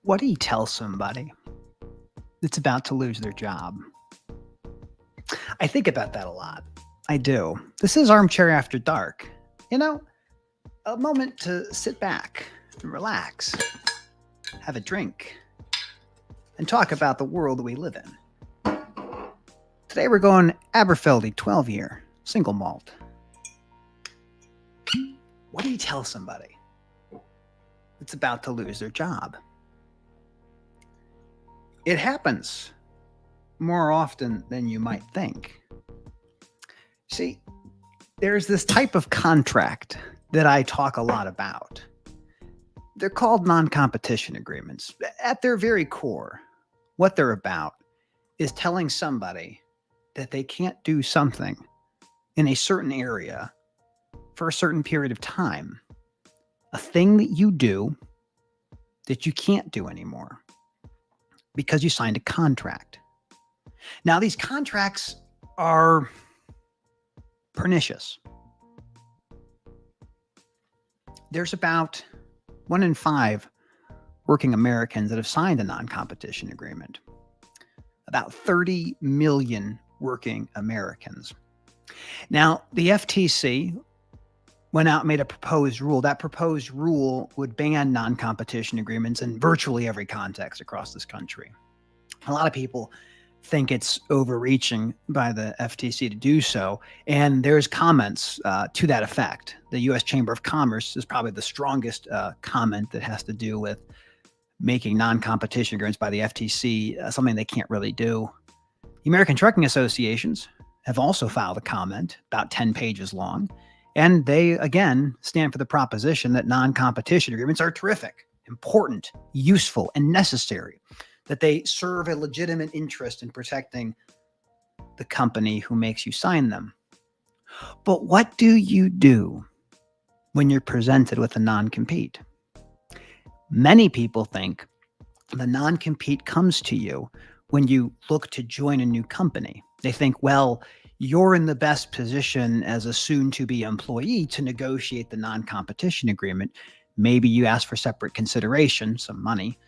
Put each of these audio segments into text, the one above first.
What do you tell somebody that's about to lose their job? I think about that a lot. I do. This is Armchair After Dark. You know, a moment to sit back and relax, have a drink, and talk about the world we live in. Today we're going Aberfeldy 12 year, single malt. What do you tell somebody that's about to lose their job? It happens more often than you might think. See, there's this type of contract that I talk a lot about. They're called non competition agreements. At their very core, what they're about is telling somebody that they can't do something in a certain area for a certain period of time, a thing that you do that you can't do anymore because you signed a contract. Now, these contracts are pernicious. There's about 1 in 5 working Americans that have signed a non competition agreement, about 30 million working Americans. Now, the FTC went out and made a proposed rule. That proposed rule would ban non competition agreements in virtually every context across this country. A lot of people think it's overreaching by the FTC to do so. And there's comments to that effect. The U.S. Chamber of Commerce is probably the strongest comment that has to do with making non-competition agreements by the FTC something they can't really do. The American Trucking Associations have also filed a comment about 10 pages long. And they, again, stand for the proposition that non-competition agreements are terrific, important, useful, and necessary, that they serve a legitimate interest in protecting the company who makes you sign them. But what do you do when you're presented with a non-compete? Many people think the non-compete comes to you when you look to join a new company. They think, well, you're in the best position as a soon-to-be employee to negotiate the non-competition agreement. Maybe you ask for separate consideration, some money.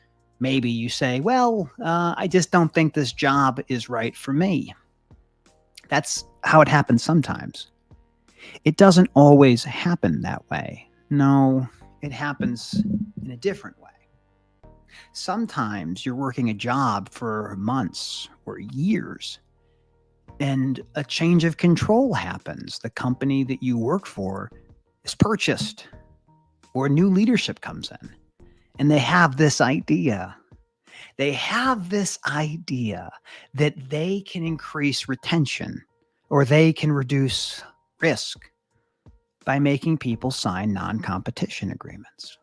Maybe you say, well, I just don't think this job is right for me. That's how it happens sometimes. It doesn't always happen that way. No, it happens in a different way. Sometimes you're working a job for months or years, and a change of control happens. The company that you work for is purchased, or new leadership comes in, and they have this idea. They have this idea that they can increase retention or they can reduce risk by making people sign non competition agreements.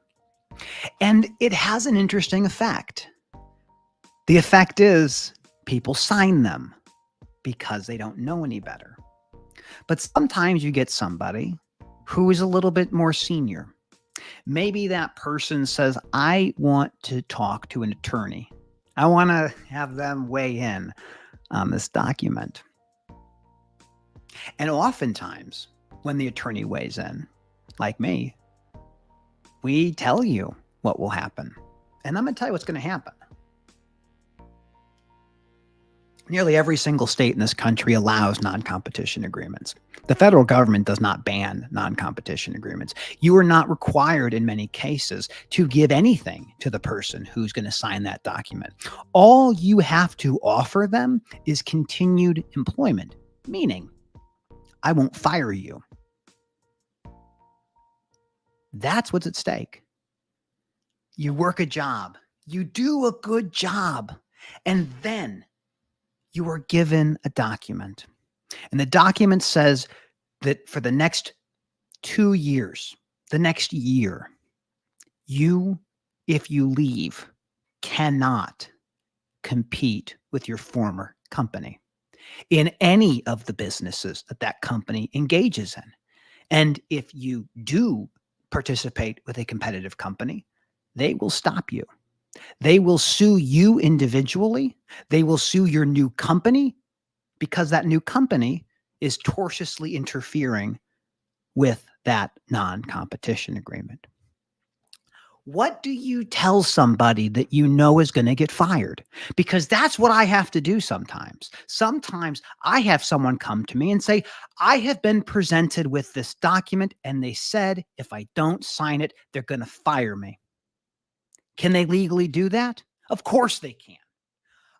And it has an interesting effect. The effect is people sign them because they don't know any better. But sometimes you get somebody who is a little bit more senior. Maybe that person says, I want to talk to an attorney. I want to have them weigh in on this document. And oftentimes, when the attorney weighs in, like me, we tell you what will happen. And I'm going to tell you what's going to happen. Nearly every single state in this country allows non-competition agreements. The federal government does not ban non-competition agreements. You are not required in many cases to give anything to the person who's going to sign that document. All you have to offer them is continued employment, meaning I won't fire you. That's what's at stake. You work a job, you do a good job, and then you are given a document. And the document says that for the next 2 years, the next year, you, if you leave, cannot compete with your former company in any of the businesses that that company engages in. And if you do participate with a competitive company, they will stop you. They will sue you individually. They will sue your new company because that new company is tortiously interfering with that non-competition agreement. What do you tell somebody that you know is going to get fired? Because that's what I have to do sometimes. Sometimes I have someone come to me and say, I have been presented with this document and they said if I don't sign it, they're going to fire me. Can they legally do that? Of course they can.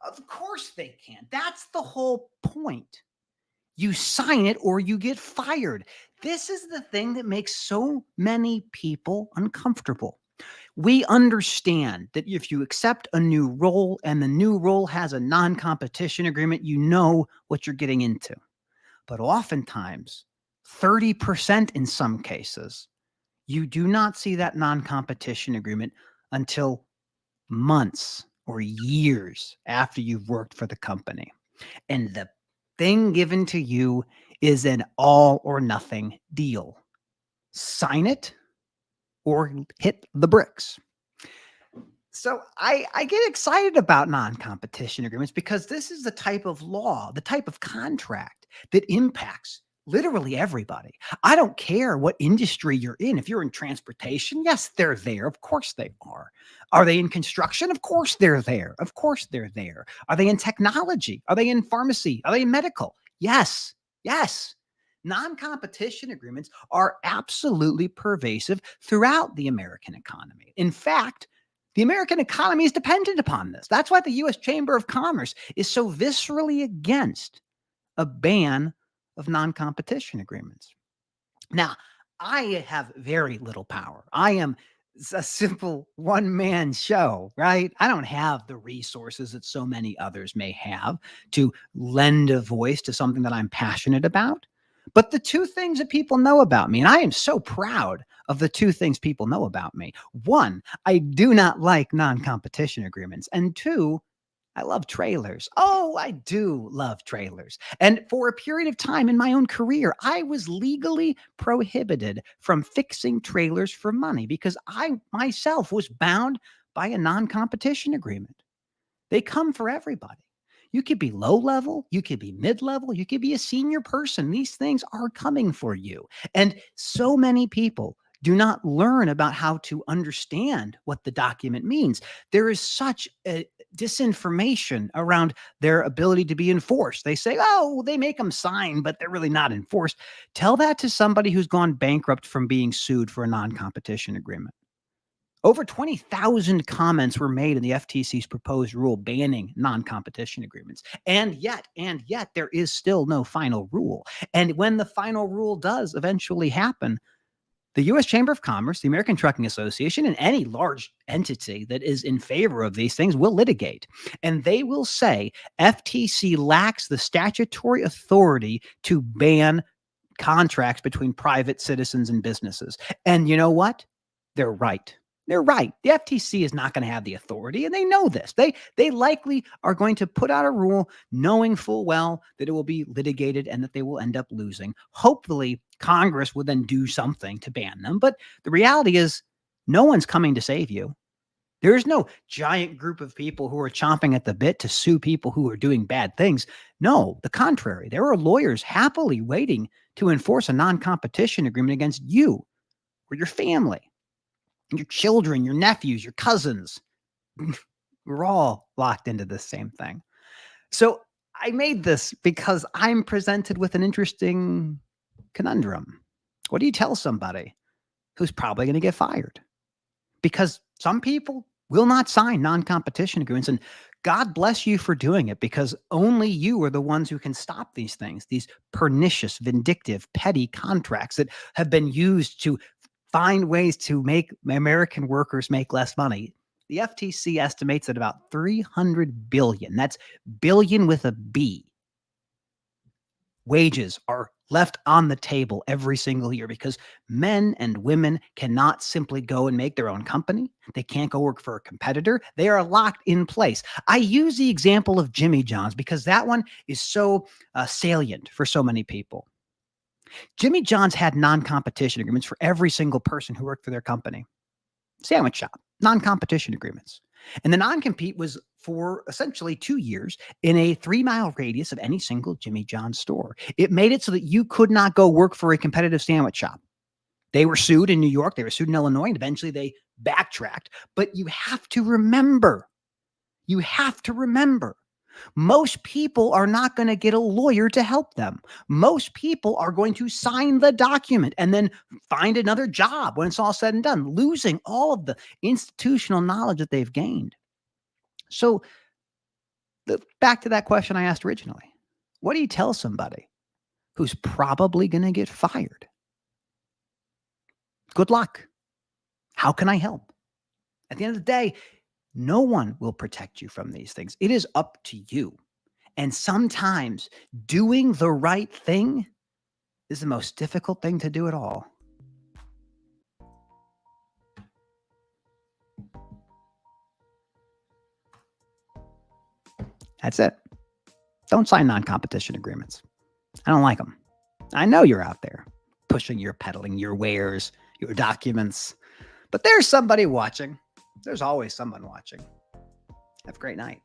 Of course they can. That's the whole point. You sign it or you get fired. This is the thing that makes so many people uncomfortable. We understand that if you accept a new role and the new role has a non competition agreement, you know what you're getting into. But oftentimes, 30% in some cases, you do not see that non competition agreement until months or years after you've worked for the company. And the thing given to you is an all or nothing deal. Sign it or hit the bricks. So I get excited about non-competition agreements because this is the type of law, the type of contract that impacts literally everybody. I don't care what industry you're in. If you're in transportation, yes, they're there. Of course they are. Are they in construction? Of course they're there. Of course they're there. Are they in technology? Are they in pharmacy? Are they in medical? Yes. Yes. Non-competition agreements are absolutely pervasive throughout the American economy. In fact, the American economy is dependent upon this. That's why the U.S. Chamber of Commerce is so viscerally against a ban of non competition agreements. Now, I have very little power. I am a simple one man show, right? I don't have the resources that so many others may have to lend a voice to something that I'm passionate about. But the two things that people know about me, and I am so proud of the two things people know about me. One, I do not like non competition agreements. And two, I love trailers. Oh, I do love trailers. And for a period of time in my own career, I was legally prohibited from fixing trailers for money because I myself was bound by a non competition agreement. They come for everybody. You could be low level, you could be mid level, you could be a senior person. These things are coming for you. And so many people do not learn about how to understand what the document means. There is such a disinformation around their ability to be enforced. They say, oh, they make them sign, but they're really not enforced. Tell that to somebody who's gone bankrupt from being sued for a non competition agreement. Over 20,000 comments were made in the FTC's proposed rule banning non-competition agreements. And yet, there is still no final rule. And when the final rule does eventually happen, the U.S. Chamber of Commerce, the American Trucking Association, and any large entity that is in favor of these things will litigate. And they will say FTC lacks the statutory authority to ban contracts between private citizens and businesses. And you know what? They're right. They're right. The FTC is not going to have the authority, and they know this. They likely are going to put out a rule knowing full well that it will be litigated and that they will end up losing. Hopefully, Congress will then do something to ban them. But the reality is, no one's coming to save you. There is no giant group of people who are chomping at the bit to sue people who are doing bad things. No, the contrary. There are lawyers happily waiting to enforce a non-competition agreement against you or your family, your children, your nephews, your cousins. We're all locked into the same thing. So I made this because I'm presented with an interesting conundrum. What do you tell somebody who's probably going to get fired? Because some people will not sign non-competition agreements, and God bless you for doing it, because only you are the ones who can stop these things, these pernicious, vindictive, petty contracts that have been used to find ways to make American workers make less money. The FTC estimates that about 300 billion, that's billion with a B, wages are left on the table every single year because men and women cannot simply go and make their own company. They can't go work for a competitor. They are locked in place. I use the example of Jimmy John's because that one is so salient for so many people. Jimmy John's had non-competition agreements for every single person who worked for their company. Sandwich shop, non-competition agreements. And the non-compete was for essentially 2 years in a 3-mile radius of any single Jimmy John's store. It made it so that you could not go work for a competitive sandwich shop. They were sued in New York, they were sued in Illinois, and eventually they backtracked. But you have to remember, most people are not going to get a lawyer to help them. Most people are going to sign the document and then find another job when it's all said and done, losing all of the institutional knowledge that they've gained. So back to that question I asked originally. What do you tell somebody who's probably going to get fired? Good luck. How can I help? At the end of the day, no one will protect you from these things. It is up to you. And sometimes doing the right thing is the most difficult thing to do at all. That's it. Don't sign non-competition agreements. I don't like them. I know you're out there peddling your wares, your documents, but there's somebody watching. There's always someone watching. Have a great night.